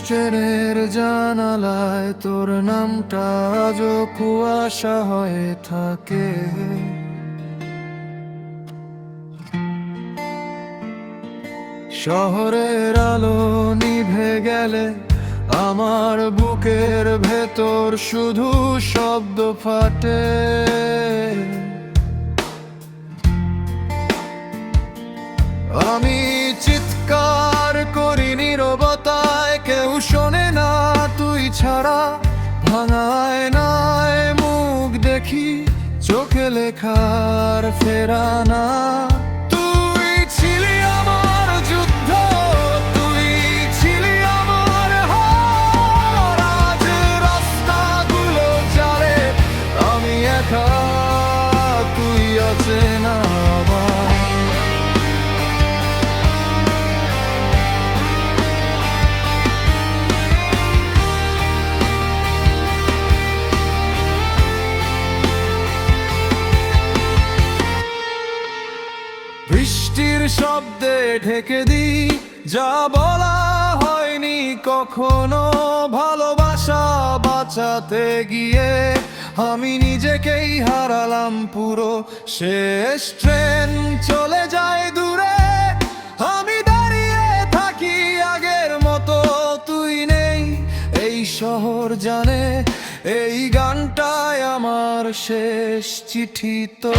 ট্রেনের জানালায় তোর নামটা আজও কুয়াশা হয়ে থাকে। শহরের আলো নিভে গেলে আমার বুকের ভেতর শুধু শব্দ ফাটে। আমি চিৎকার করি নীরবতায়, কেউ শোনে না তুই ছাড়া। ভাঙা আয়নায় মুখ দেখি, চোখে লেখার ফেরানা। তুই ছিলি আমার যুদ্ধ, তুই ছিলি আমার হার। আজ রাস্তাগুলো জানে আমি একা, তুই অচেনা আমার। বৃষ্টির শব্দে ঢেকে দিই যা বলা হয়নি কখনো। ভালোবাসা বাঁচাতে গিয়ে আমি নিজেকেই হারালাম পুরো। শেষ ট্রেন চলে যায় দূরে, আমি দাঁড়িয়ে থাকি আগের মতো। তুই নেই, এই শহর জানে এই গানটাই আমার শেষ চিঠি তো।